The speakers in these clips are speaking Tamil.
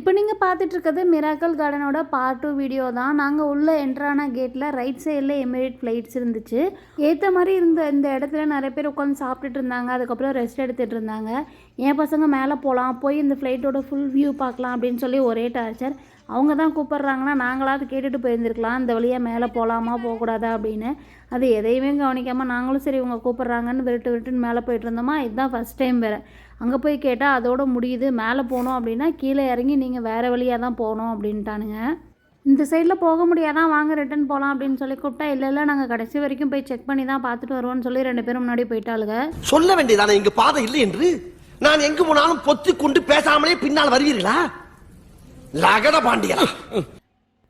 இப்போ நீங்கள் பார்த்துட்டு இருக்கிறது மிராக்கல் கார்டனோட பார்ட் 2 வீடியோ தான். நாங்கள் உள்ள என்ட்ரான கேட்டில் ரைட் சைடில் எமிரேட் ஃப்ளைட்ஸ் இருந்துச்சு. ஏற்ற மாதிரி இருந்த இந்த இடத்துல நிறைய பேர் உட்காந்து சாப்பிட்டுட்டு இருந்தாங்க. அதுக்கப்புறம் ரெஸ்ட் எடுத்துகிட்டு இருந்தாங்க. என் பசங்க மேலே போகலாம், போய் இந்த ஃப்ளைட்டோட ஃபுல் வியூ பார்க்கலாம் அப்படின்னு சொல்லி ஒரே டார்ச்சர். அவங்க தான் கூப்பிட்றாங்கன்னா நாங்களாவது கேட்டுட்டு போயிருந்துருக்கலாம், இந்த வழியாக மேலே போகலாமா போகக்கூடாதா அப்படின்னு. அது எதையுமே கவனிக்காமல் நாங்களும் சரி இவங்க கூப்பிட்றாங்கன்னு விட்டுன்னு மேலே போயிட்டு இருந்தோமா. இதுதான் ஃபஸ்ட் டைம் வேறு. அங்கே போய் கேட்டால் அதோட முடியுது, மேலே போகணும் அப்படின்னா கீழே இறங்கி நீங்கள் வேறு வழியாக தான் போகணும் அப்படின்ட்டானுங்க. இந்த சைடில் போக முடியாதான், வாங்க ரிட்டன் போகலாம் அப்படின்னு சொல்லி கூப்பிட்டா இல்லை நாங்கள் கடைசி வரைக்கும் போய் செக் பண்ணி தான் பார்த்துட்டு வருவோம்னு சொல்லி 2 பேரும் முன்னாடி போயிட்டாளுங்க. சொல்ல வேண்டியதானே இங்கே பாதை இல்லை என்று. நான் எங்கு போனாலும் பொத்தி கொண்டு பேசாமலே பின்னால் வருவீர்களா லகட பாண்டியா?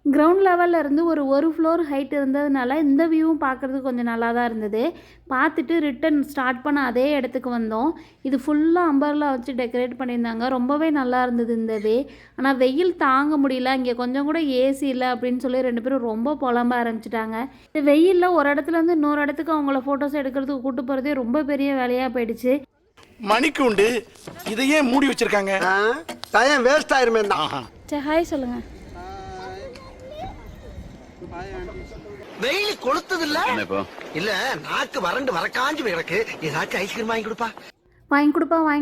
கிரவுண்ட் லெவலில் இருந்து ஒரு ஃப்ளோர் ஹைட் இருந்ததுனால இந்த வியூவும் பார்க்குறதுக்கு கொஞ்சம் நல்லா தான் இருந்தது. பார்த்துட்டு ரிட்டன் ஸ்டார்ட் பண்ண அதே இடத்துக்கு வந்தோம். இது ஃபுல்லாக அம்பர்லா வச்சு டெக்கரேட் பண்ணியிருந்தாங்க. ரொம்பவே நல்லா இருந்தது இந்த வே. ஆனால் வெயில் தாங்க முடியல, இங்கே கொஞ்சம் கூட ஏசி இல்லை அப்படின்னு சொல்லி 2 பேரும் ரொம்ப புலம்ப ஆரம்பிச்சிட்டாங்க. இந்த வெயிலில் ஒரு இடத்துலேருந்து இன்னொரு இடத்துக்கு அவங்கள ஃபோட்டோஸ் எடுக்கிறதுக்கு கூட்டு போகிறதே ரொம்ப பெரிய வேலையாக போயிடுச்சு. மணிக்கு உண்டு இதையே மூடி வச்சிருக்காங்க, டைம் வேஸ்ட் ஆயிருமே. சரி, ஹாய் சொல்லுங்க. வெயில் கொளுத்தது இல்ல நாக்கு வறண்டு வரக்காஞ்சு கிடக்கு. ஏதாச்சும் ஐஸ்கிரீம் வாங்கி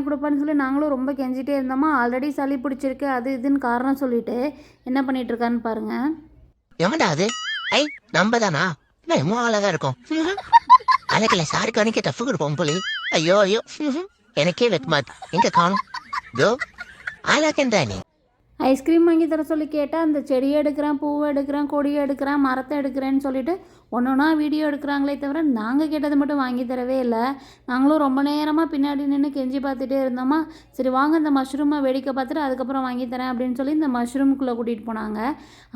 கொடுப்பான்னு சொல்லி நாங்களும் ரொம்ப கெஞ்சிட்டே இருந்தோமா. ஆல்ரெடி சளி பிடிச்சிருக்கு அது இதுன்னு காரணம் சொல்லிட்டு என்ன பண்ணிட்டு இருக்கான்னு பாருங்க. எவன்டா அது? ஐ நம்ம தானா? ரொம்ப அழகா இருக்கும். அழகில சாருக்கு அன்னைக்கு டஃப் கொடுப்போம் போலி. ஐயோ எனக்கே வெட்மாத் எங்க காணும். கோ அழகண்டா நீ. ஐஸ்கிரீம் வாங்கி தர சொல்லி கேட்டால் அந்த செடியை எடுக்கிறேன், பூவை எடுக்கிறேன், கொடியை எடுக்கிறேன், மரத்தை எடுக்கிறேன்னு சொல்லிட்டு ஒன்றா வீடியோ எடுக்கிறாங்களே தவிர நாங்கள் கேட்டதை மட்டும் வாங்கி தரவே இல்லை. நாங்களும் ரொம்ப நேரமாக பின்னாடி நின்று கெஞ்சி பார்த்துட்டே இருந்தோமா. சரி வாங்க இந்த மஷ்ரூமை வேடிக்கை பார்த்துட்டு அதுக்கப்புறம் வாங்கி தரேன் அப்படின்னு சொல்லி இந்த மஷ்ரூம்குள்ளே கூட்டிகிட்டு போனாங்க.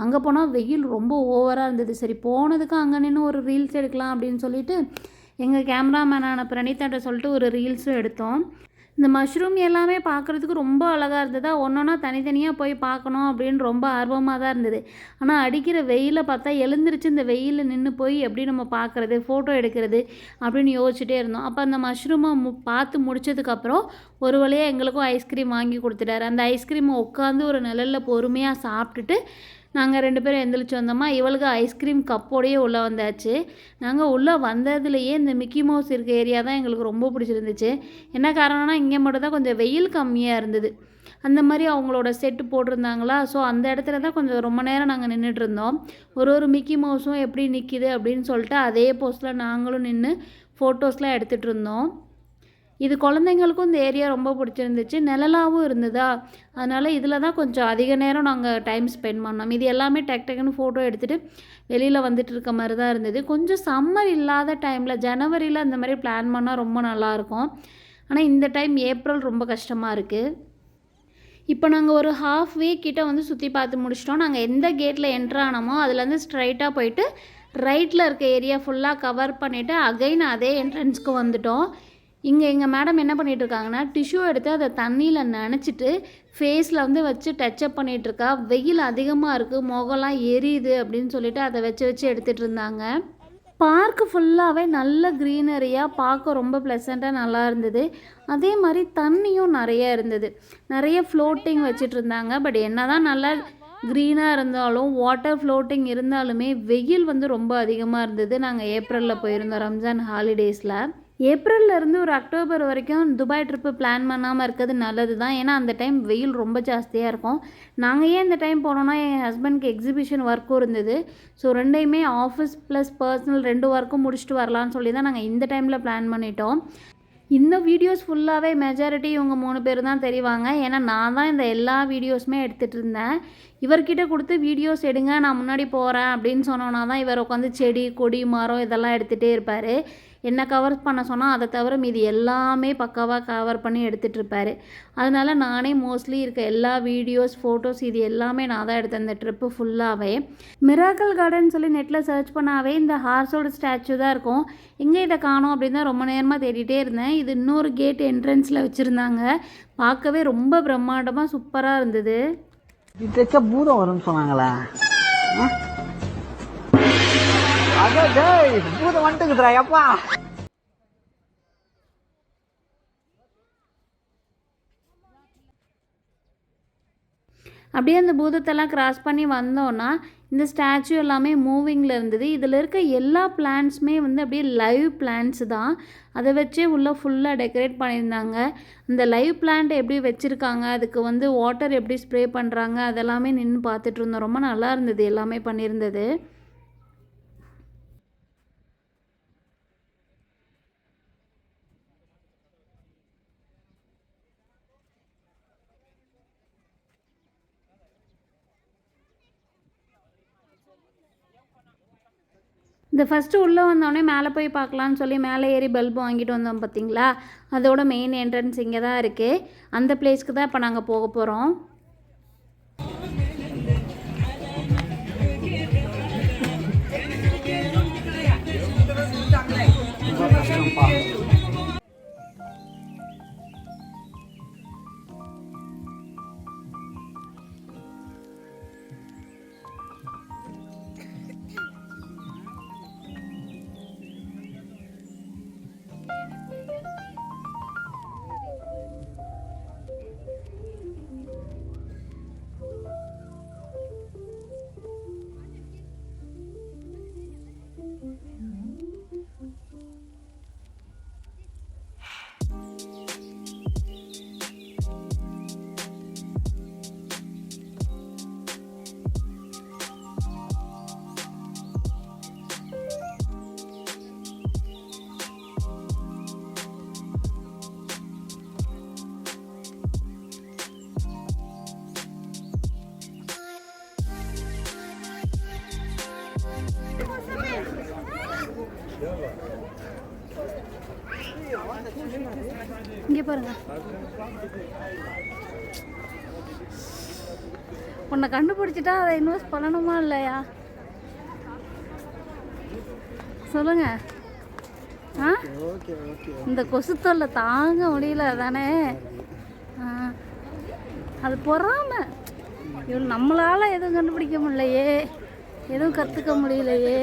அங்கே போனால் வெயில் ரொம்ப ஓவராக இருந்தது. சரி போனதுக்கு அங்கே நின்று ஒரு ரீல்ஸ் எடுக்கலாம் அப்படின்னு சொல்லிட்டு எங்கள் கேமராமேனான பிரணீத்தாட்ட சொல்லிட்டு ஒரு ரீல்ஸும் எடுத்தோம். இந்த மஷ்ரூம் எல்லாமே பார்க்குறதுக்கு ரொம்ப அழகாக இருந்ததா. ஒன்றா தனித்தனியாக போய் பார்க்கணும் அப்படின்னு ரொம்ப ஆர்வமாக தான் இருந்தது. ஆனால் அடிக்கிற வெயிலை பார்த்தா எழுந்திரிச்சு இந்த வெயிலில் நின்று போய் எப்படி நம்ம பார்க்குறது, ஃபோட்டோ எடுக்கிறது அப்படின்னு யோசிச்சுட்டே இருந்தோம். அப்போ அந்த மஷ்ரூமை பார்த்து முடிச்சதுக்கப்புறம் ஒரு வழியாக எங்களுக்கும் ஐஸ்கிரீம் வாங்கி கொடுத்துட்டாரு. அந்த ஐஸ்கிரீமை உட்காந்து ஒரு நிழலில் பொறுமையாக சாப்பிட்டுட்டு நாங்கள் 2 பேரும் எந்திரிச்சு வந்தோமா. இவளுக்கு ஐஸ்கிரீம் கப்போடையே உள்ளே வந்தாச்சு. நாங்கள் உள்ளே வந்ததுலேயே இந்த மிக்கி மவுஸ் இருக்க ஏரியா தான் எங்களுக்கு ரொம்ப பிடிச்சிருந்துச்சு. என்ன காரணம்னா இங்கே மட்டும் தான் கொஞ்சம் வெயில் கம்மியாக இருந்தது. அந்த மாதிரி அவங்களோட செட்டு போட்டிருந்தாங்களா. ஸோ அந்த இடத்துல தான் கொஞ்சம் ரொம்ப நேரம் நாங்கள் நின்றுட்டு இருந்தோம். ஒரு மிக்கி மவுஸும் எப்படி நிற்கிது அப்படின்னு சொல்லிட்டு அதே போஸ்ட்டில் நாங்களும் நின்று ஃபோட்டோஸ்லாம் எடுத்துகிட்டு இருந்தோம். இது குழந்தைங்களுக்கும் இந்த ஏரியா ரொம்ப பிடிச்சிருந்துச்சு, நிழலாகவும் இருந்ததா. அதனால் இதில் தான் கொஞ்சம் அதிக நேரம் நாங்கள் டைம் ஸ்பெண்ட் பண்ணோம். இது எல்லாமே டக்குன்னு ஃபோட்டோ எடுத்துகிட்டு வெளியில் வந்துட்டு இருக்க மாதிரி தான் இருந்தது. கொஞ்சம் சம்மர் இல்லாத டைமில் ஜனவரியில் அந்த மாதிரி பிளான் பண்ணால் ரொம்ப நல்லாயிருக்கும். ஆனால் இந்த டைம் ஏப்ரல் ரொம்ப கஷ்டமாக இருக்குது. இப்போ நாங்கள் ஒரு ஹாஃப் வீக் கிட்ட வந்து சுற்றி பார்த்து முடிச்சிட்டோம். நாங்கள் எந்த கேட்டில் என்ட்ரு ஆனோமோ அதுலேருந்து ஸ்ட்ரைட்டாக போயிட்டு ரைட்டில் இருக்க ஏரியா ஃபுல்லாக கவர் பண்ணிவிட்டு அகைன் அதே என்ட்ரன்ஸ்க்கு வந்துட்டோம். இங்கே எங்கள் மேடம் என்ன பண்ணிகிட்ருக்காங்கன்னா டிஷ்யூ எடுத்து அதை தண்ணியில் நனைச்சிட்டு ஃபேஸில் வந்து வச்சு டச்சப் பண்ணிகிட்ருக்கா. வெயில் அதிகமாக இருக்குது, முகம்லாம் எரியுது அப்படின்னு சொல்லிட்டு அதை வச்சு எடுத்துகிட்டு இருந்தாங்க. பார்க்கு ஃபுல்லாகவே நல்ல க்ரீனரியாக பார்க்க ரொம்ப ப்ளசண்ட்டாக நல்லா இருந்தது. அதே மாதிரி தண்ணியும் நிறைய இருந்தது. நிறைய ஃப்ளோட்டிங் வச்சுட்டு இருந்தாங்க. பட் என்ன தான் நல்லா க்ரீனாக இருந்தாலும் வாட்டர் ஃப்ளோட்டிங் இருந்தாலுமே வெயில் வந்து ரொம்ப அதிகமாக இருந்தது. நாங்கள் ஏப்ரலில் போயிருந்தோம் ரம்ஜான் ஹாலிடேஸில். ஏப்ரல்லேருந்து ஒரு அக்டோபர் வரைக்கும் துபாய் ட்ரிப்பு பிளான் பண்ணாமல் இருக்கிறது நல்லது தான். ஏன்னா அந்த டைம் வெயில் ரொம்ப ஜாஸ்தியாக இருக்கும். நாங்கள் ஏன் இந்த டைம் போனோன்னா என் ஹஸ்பண்ட்க்கு எக்ஸிபிஷன் ஒர்க்கும் இருந்தது. ஸோ 2யுமே ஆஃபீஸ் ப்ளஸ் பர்சனல் 2 ஒர்க்கும் முடிச்சுட்டு வரலான்னு சொல்லி தான் நாங்கள் இந்த டைமில் பிளான் பண்ணிட்டோம். இந்த வீடியோஸ் ஃபுல்லாகவே மெஜாரிட்டி இவங்க 3 பேர் தான் தெரிவாங்க. ஏன்னா நான் தான் இந்த எல்லா வீடியோஸுமே எடுத்துகிட்டு இருந்தேன். இவர்கிட்ட கொடுத்து வீடியோஸ் எடுங்க நான் முன்னாடி போகிறேன் அப்படின்னு சொன்னோன்னா தான் இவர் உட்காந்து செடி கொடி மரம் இதெல்லாம் எடுத்துகிட்டே இருப்பார். என்ன கவர் பண்ண சொன்னால் அதை தவிர மீதி எல்லாமே பக்காவாக கவர் பண்ணி எடுத்துகிட்டு இருப்பார். அதனால் நானே மோஸ்ட்லி இருக்க எல்லா வீடியோஸ் ஃபோட்டோஸ் இது எல்லாமே நான் தான் எடுத்தேன் இந்த ட்ரிப்பு ஃபுல்லாகவே. மிராக்கல் கார்டன் சொல்லி நெட்டில் சர்ச் பண்ணாவே இந்த ஹார்ஸோட ஸ்டாச்சு தான் இருக்கும். எங்கே இதை காணோம் அப்படின்னு தான் ரொம்ப நேரமாக தேடிட்டே இருந்தேன். இது இன்னொரு கேட் என்ட்ரன்ஸில் வச்சுருந்தாங்க. பார்க்கவே ரொம்ப பிரம்மாண்டமாக சூப்பராக இருந்தது. இது பூதம் வரும்னு சொன்னாங்களா? பூதம் வந்துட்டுக்குறா எப்பா. அப்படியே அந்த பூதத்தெல்லாம் கிராஸ் பண்ணி வந்தோன்னா இந்த ஸ்டாச்சு எல்லாமே மூவிங்கில் இருந்தது. இதில் இருக்க எல்லா பிளான்ட்ஸுமே வந்து அப்படியே லைவ் பிளான்ட்ஸ் தான். அதை வச்சே உள்ளே ஃபுல்லாக டெக்கரேட் பண்ணியிருந்தாங்க. இந்த லைவ் பிளான்ட் எப்படி வச்சுருக்காங்க, அதுக்கு வந்து வாட்டர் எப்படி ஸ்ப்ரே பண்ணுறாங்க, அதெல்லாமே நின்று பார்த்துட்டு இருந்தோம். ரொம்ப நல்லா இருந்தது எல்லாமே பண்ணியிருந்தது. இந்த ஃபஸ்ட்டு உள்ளே வந்தோடனே மேலே போய் பார்க்கலான்னு சொல்லி மேலே ஏறி பல்பு வாங்கிட்டு வந்தோம் பார்த்தீங்களா, அதோட மெயின் என்ட்ரன்ஸ் இங்கே தான் இருக்குது. அந்த பிளேஸ்க்கு தான் இப்போ நாங்கள் போக போகிறோம். இங்கே பாருங்க, உன்னை கண்டுபிடிச்சிட்டா அதை இன்வெஸ்ட் பண்ணணுமா இல்லையா சொல்லுங்க. ஆ, இந்த கொசு தொல்லை தாங்க முடியல தானே. அது பொறாம இவ்வளோ நம்மளால் எதுவும் கண்டுபிடிக்க முடியலையே, எதுவும் கற்றுக்க முடியலையே,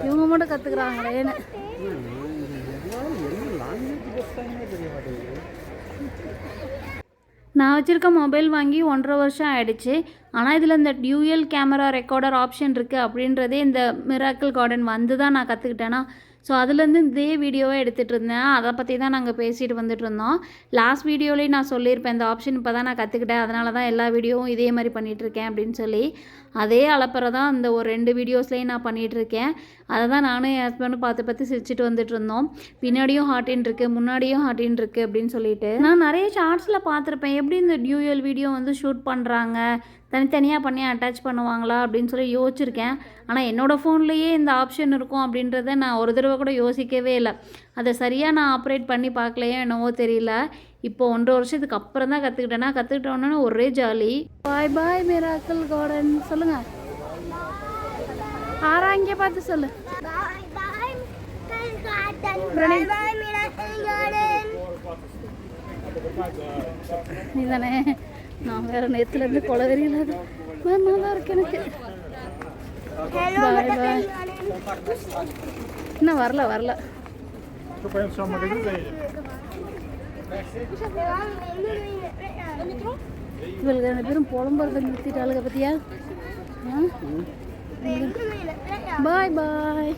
இவங்க மட்டும் கற்றுக்குறாங்களேன்னு. நான் வச்சுருக்க மொபைல் வாங்கி 1.5 வருஷம் ஆகிடுச்சு. ஆனால் இதில் இந்த டியூயல் கேமரா ரெக்கார்டர் ஆப்ஷன் இருக்குது அப்படின்றதே இந்த மிராக்கிள் கார்டன் வந்து தான் நான் கற்றுக்கிட்டேன்னா. ஸோ அதுலேருந்து இதே வீடியோவை எடுத்துகிட்டு இருந்தேன். அதை பற்றி தான் நாங்கள் பேசிட்டு வந்துட்டு இருந்தோம். லாஸ்ட் வீடியோலேயும் நான் சொல்லியிருப்பேன், இந்த ஆப்ஷன் இப்போ தான் நான் கற்றுக்கிட்டேன், அதனால தான் எல்லா வீடியோவும் இதே மாதிரி பண்ணிகிட்ருக்கேன் அப்படின்னு சொல்லி. அதே அளப்பறை தான் இந்த ஒரு 2 வீடியோஸ்லேயும் நான் பண்ணிகிட்ருக்கேன். அதை தான் நானும் என் ஹஸ்பண்டும் பார்த்து சிரிச்சிட்டு வந்துட்டு இருந்தோம். பின்னாடியும் ஹார்டின் இருக்குது, முன்னாடியும் ஹார்டின் இருக்குது அப்படின்னு சொல்லிட்டு. நான் நிறைய ஷார்ட்ஸில் பார்த்துருப்பேன், எப்படி இந்த டியூயல் வீடியோ வந்து ஷூட் பண்ணுறாங்க, தனித்தனியாக பண்ணி அட்டாச் பண்ணுவாங்களா அப்படின்னு சொல்லி யோசிச்சிருக்கேன். ஆனால் என்னோடய ஃபோன்லேயே இந்த ஆப்ஷன் இருக்கும் அப்படின்றத நான் ஒரு தடவை கூட யோசிக்கவே இல்லை. அதை சரியாக நான் ஆப்ரேட் பண்ணி பார்க்கலையோ என்னவோ தெரியல. இப்போ 1.5 வருஷத்துக்கு அப்புறம் தான் கற்றுக்கிட்டோன்னே ஒரே ஜாலி. பாய் பாய் மிராக்கிள் கார்டன் சொல்லுங்கள். ஆறா இங்கே பார்த்து சொல்லு. நீ தானே, நான் வேறு நேரத்துலேருந்து கொலவெறியில் நல்லா இருக்கு எனக்கு. பாய் பாய். இன்னும் வரல. இவளுக்கு 2 பேரும் புலம்புறத நிறுத்திட்டாளுங்க பத்தியா. பாய் பாய்.